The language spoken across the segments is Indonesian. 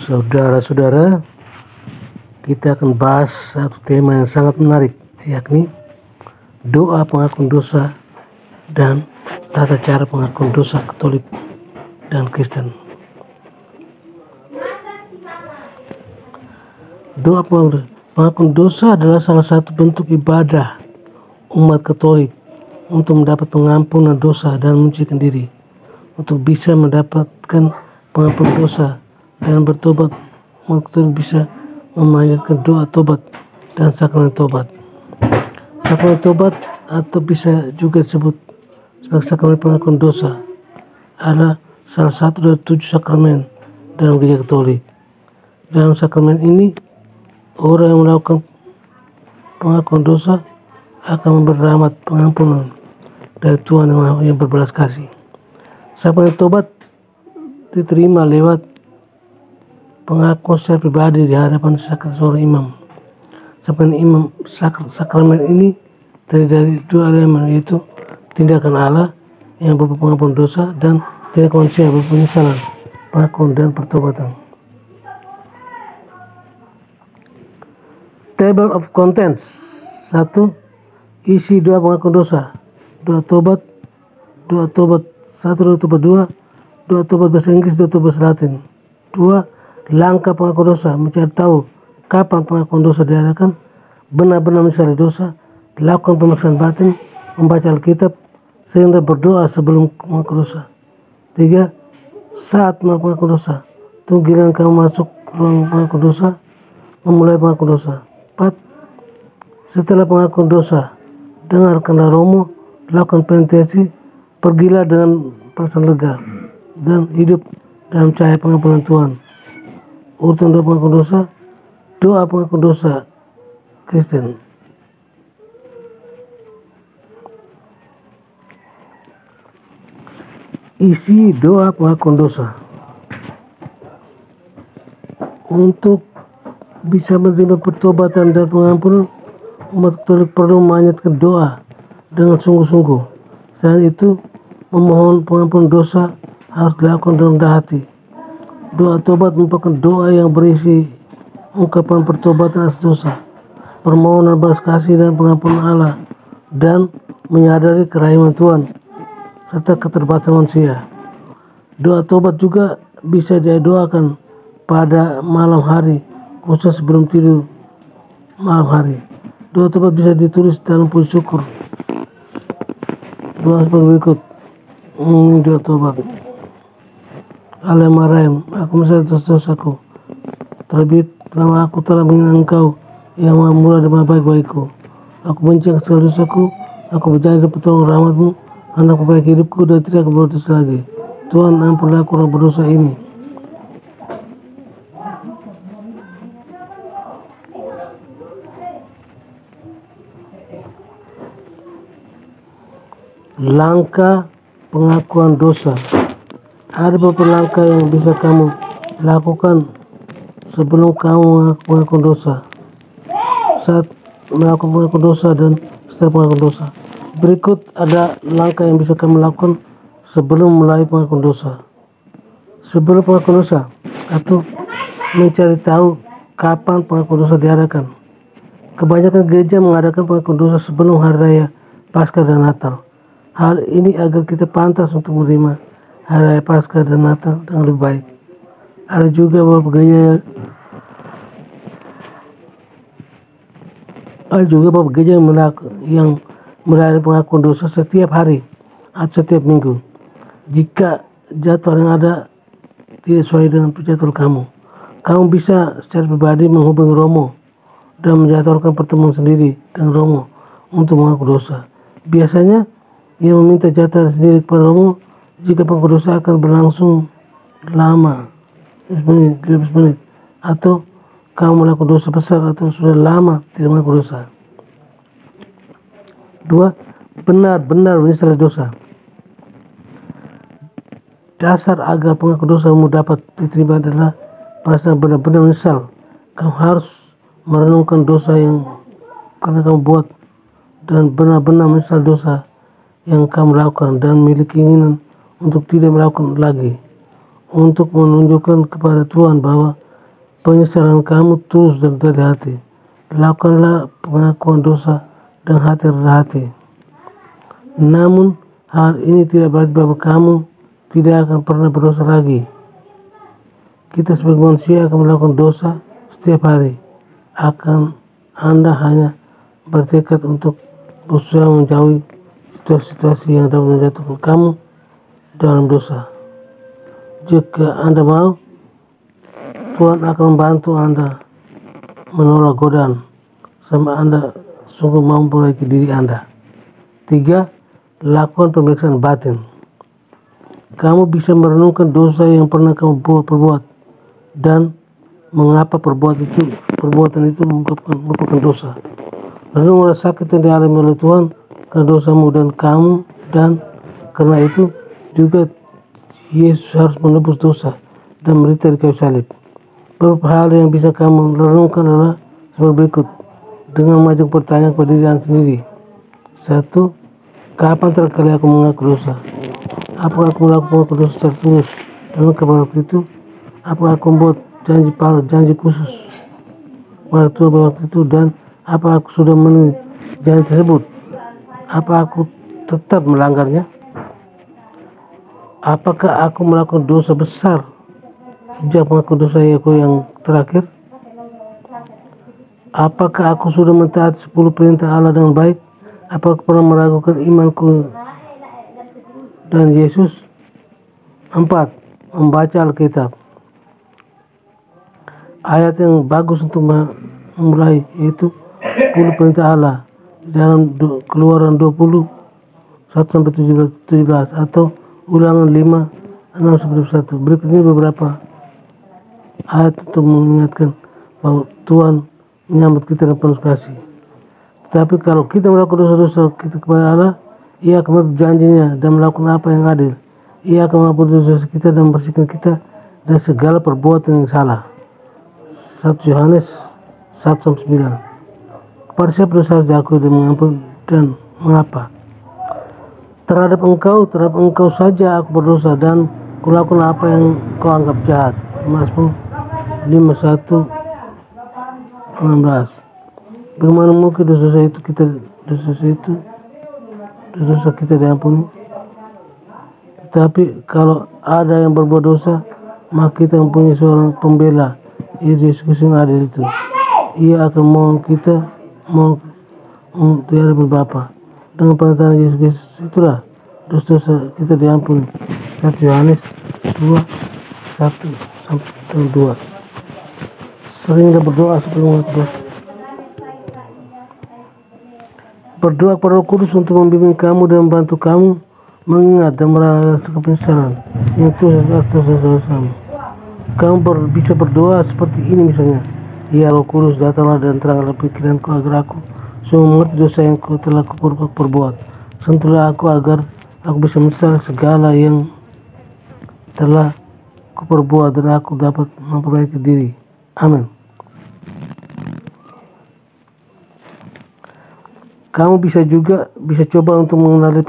Saudara-saudara, kita akan bahas satu tema yang sangat menarik, yakni doa pengakuan dosa dan tata cara pengakuan dosa Katolik dan Kristen. Doa pengakuan dosa adalah salah satu bentuk ibadah umat Katolik untuk mendapat pengampunan dosa dan mensucikan diri, untuk bisa mendapatkan pengampunan dosa dan bertobat. Umat Katolik bisa memanjatkan doa tobat dan sakramen tobat. Sakramen tobat atau bisa juga disebut sebagai sakramen pengakuan dosa adalah salah satu dari 7 sakramen dalam Gereja Katolik. Dalam sakramen ini, orang yang melakukan pengakuan dosa akan memberi rahmat pengampunan dari Tuhan yang berbelas kasih. Sakramen tobat diterima lewat pengakuan secara pribadi di hadapan seorang imam. Sakramen ini terdiri dari 2 elemen, yaitu tindakan Allah yang berupa pengampunan dosa dan tindakan manusia berupa penyesalan, pengakuan dan pertobatan. Table of Contents. 1. Isi doa pengakuan dosa. Doa tobat 1, doa tobat 2, doa tobat bahasa Inggris, doa tobat bahasa Latin. 2. Langkah pengakuan dosa, mencari tahu kapan pengakuan dosa diadakan, benar-benar menyesali dosa, lakukan pemeriksaan batin, membaca Alkitab, sehingga berdoa sebelum mengaku dosa. 3. Saat mengaku dosa, tunggu giliran kamu masuk ruang pengaku dosa, memulai pengaku dosa. 4. Setelah pengakuan dosa, dengarkanlah romo, lakukan penitensasi, pergilah dengan perasaan lega, dan hidup dalam cahaya pengampunan Tuhan. Urutan doa pengakuan dosa, doa pengakuan dosa Kristen. Isi doa pengakuan dosa. Untuk bisa menerima pertobatan dan pengampunan, umat Katolik perlu memanjatkan doa dengan sungguh-sungguh. Selain itu, memohon pengampunan dosa harus dilakukan dengan rendah hati. Doa tobat merupakan doa yang berisi ungkapan pertobatan atas dosa, permohonan belas kasih dan pengampunan Allah, dan menyadari kerahiman Tuhan serta keterbatasan manusia. Doa tobat juga bisa didoakan pada malam hari, khusus sebelum tidur malam hari. Doa tobat bisa ditulis dalam puji syukur. Doa sebagai berikut. Ini doa tobat. Alhamdulillah, aku menyesali dosa-dosaku. Terlebih lama aku telah menghina Engkau yang maha murah dan maha baik bagiku. Aku benci segala dosaku. Aku berjanji dan pertolongan rahmat-Mu, hendak memperbaiki hidupku dan tidak berbuat dosa lagi. Tuhan, ampunilah aku orang berdosa ini. Langkah pengakuan dosa. Ada beberapa langkah yang bisa kamu lakukan sebelum kamu mengakukan dosa, saat melakukan pengakuan dosa, dan setelah pengakuan dosa. Berikut ada langkah yang bisa kamu lakukan sebelum mulai pengakuan dosa. Sebelum pengakuan dosa, atau mencari tahu kapan pengakuan dosa diadakan. Kebanyakan gereja mengadakan pengakuan dosa sebelum hari raya Paskah dan Natal. Hal ini agar kita pantas untuk menerima hari raya Paskah dan Natal dengan lebih baik. Ada juga beberapa gereja yang merayakan pengakuan dosa setiap hari atau setiap minggu. Jika jadwal yang ada tidak sesuai dengan jadwal kamu bisa secara pribadi menghubungi romo dan menjadwalkan pertemuan sendiri dengan romo untuk mengaku dosa. Biasanya ia meminta jadwal sendiri kepada romo jika pengakuan dosa akan berlangsung lama, 15 menit, atau kamu melakukan dosa besar atau sudah lama tidak mengaku dosa. 2. Benar-benar menyesali dosa. Dasar agar pengakuan dosamu dapat diterima adalah perasaan benar-benar menyesal. Kamu harus merenungkan dosa yang pernah kamu buat dan benar-benar menyesal dosa yang kamu lakukan dan memiliki keinginan untuk tidak melakukan lagi, untuk menunjukkan kepada Tuhan bahwa penyesalan kamu tulus dan dari hati. Lakukanlah pengakuan dosa dan hati. Namun hal ini tidak berarti bahwa kamu tidak akan pernah berdosa lagi. Kita sebagai manusia akan melakukan dosa setiap hari. Anda hanya bertekad untuk berusaha menjauhi situasi-situasi yang dapat menjatuhkan kamu dalam dosa. Jika Anda mau, Tuhan akan membantu Anda menolak godaan sama Anda sungguh mau memperbaiki diri Anda. 3. Lakukan pemeriksaan batin. Kamu bisa merenungkan dosa yang pernah kamu perbuat dan mengapa perbuatan itu merupakan dosa. Renunglah sakit yang dialami oleh Tuhan karena dosamu dan kamu, dan karena itu juga Yesus harus menebus dosa dan menderita di kayu salib. Beberapa hal yang bisa kamu renungkan adalah seperti berikut dengan mengajukan pertanyaan kepada diri Anda sendiri. 1. Kapan terakhir kali aku mengaku dosa? Apakah aku melakukan dosa secara tulus dan lengkap pada waktu itu? Apakah aku membuat janji khusus pada Tuhan pada waktu itu, dan apa aku sudah memenuhi janji tersebut? Apa aku tetap melanggarnya? Apakah aku melakukan dosa besar sejak mengaku dosa aku yang terakhir? Apakah aku sudah mentaati 10 perintah Allah dengan baik? Apakah aku pernah meragukan imanku dan Yesus? 4. Membaca Alkitab. Ayat yang bagus untuk memulai yaitu 10 perintah Allah dalam Keluaran 20 1-17 atau Ulangan 5-6-1. Berikut ini beberapa ayat untuk mengingatkan bahwa Tuhan menyambut kita dengan penuh kasih. Tetapi kalau kita melakukan dosa-dosa kita kepada Allah, Ia akan berjanjinya dan melakukan apa yang adil. Ia akan mengampuni dosa kita dan membersihkan kita dari segala perbuatan yang salah. 1 Yohanes 1-9. Kepada siapa dosa harus diakui dan mengampuni, dan mengapa? Terhadap engkau saja aku berdosa dan kulakukan apa yang kau anggap jahat. Mazmur 51:16. Bagaimana mungkin dosa kita diampuni? Tetapi kalau ada yang berbuat dosa, maka kita mempunyai seorang pembela, Yesus Kristus yang adil itu. Ia akan mohon di hadapan Bapa. Dengan pengertian Yesus Kristus itulah dosa-dosa kita diampuni. 1 Yohanes 2:1-2. Seringlah berdoa sebelum mengaku dosa. Berdoa kepada Roh Kudus untuk membimbing kamu dan membantu kamu mengingat dan merasakan penyesalan yang tulus atas dosa-dosamu. Kamu bisa berdoa seperti ini misalnya. Ya Roh Kudus, datanglah dan teranglah pikiranku agar aku sungguh mengerti dosa yang telah kuperbuat. Sentuhlah aku agar aku bisa menyesal segala yang telah kuperbuat dan aku dapat memperbaiki diri. Amin. Kamu bisa coba untuk mengenali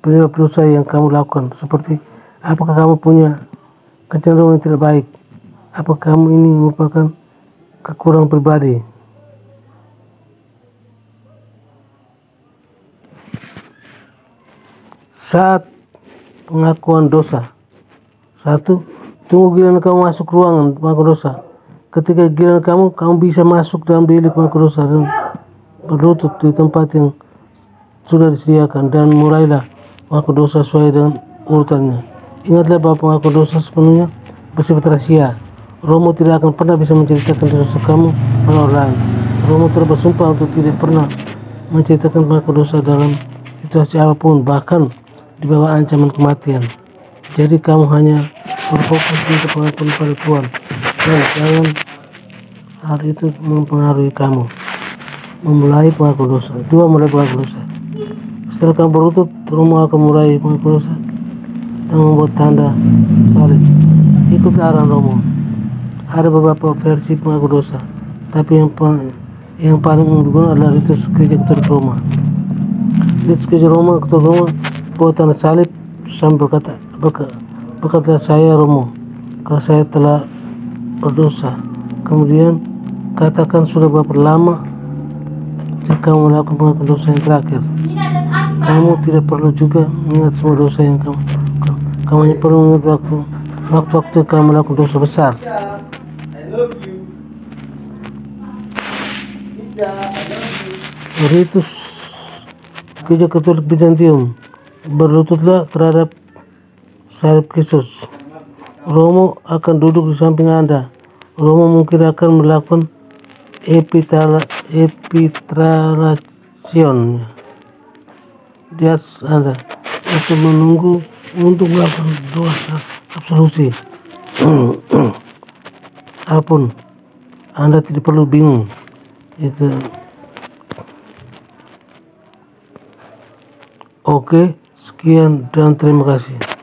penyebab dosa yang kamu lakukan, seperti apakah kamu punya kecenderungan yang tidak baik, apakah kamu ini merupakan kekurangan pribadi. Saat pengakuan dosa. 1. Tunggu giliran kamu masuk ruangan pengakuan dosa. Ketika giliran kamu bisa masuk dalam bilik pengakuan dosa dan berlutut di tempat yang sudah disediakan, dan mulailah pengakuan dosa sesuai dengan urutannya. Ingatlah bahwa pengakuan dosa sepenuhnya bersifat rahasia. Romo tidak akan pernah bisa menceritakan dosa kamu pada orang lain. Romo telah bersumpah untuk tidak pernah menceritakan pengakuan dosa dalam situasi apapun, bahkan di bawah ancaman kematian. Jadi kamu hanya berfokus untuk pengakuan pada Tuhan, dan jangan hal itu mempengaruhi kamu. Memulai pengakuan dosa. 2. Mulai pengakuan dosa. Setelah kamu berlutut, Romo akan mulai pengakuan dosa dan membuat tanda salib. Ikut arahan Romo. Ada beberapa versi pengakuan dosa, tapi yang paling digunakan adalah Ritus Gereja Katolik Roma. Ritus Gereja Roma Katolik Roma buat tanda salib sambil berkata, saya Romo, karena saya telah berdosa Kemudian katakan sudah berapa lama kamu melakukan pengakuan dosa yang terakhir. Kamu tidak perlu juga mengingat semua dosa yang kamu hanya perlu mengingat waktu kamu melakukan dosa besar. Ritus Gereja Katolik Bizantium, berlututlah terhadap salib Kristus. Romo akan duduk di samping Anda. Romo mungkin akan melakukan epitralation di atas Anda untuk menunggu untuk melakukan doa absolusi. Apapun, Anda tidak perlu bingung. Itu oke, sekian dan terima kasih.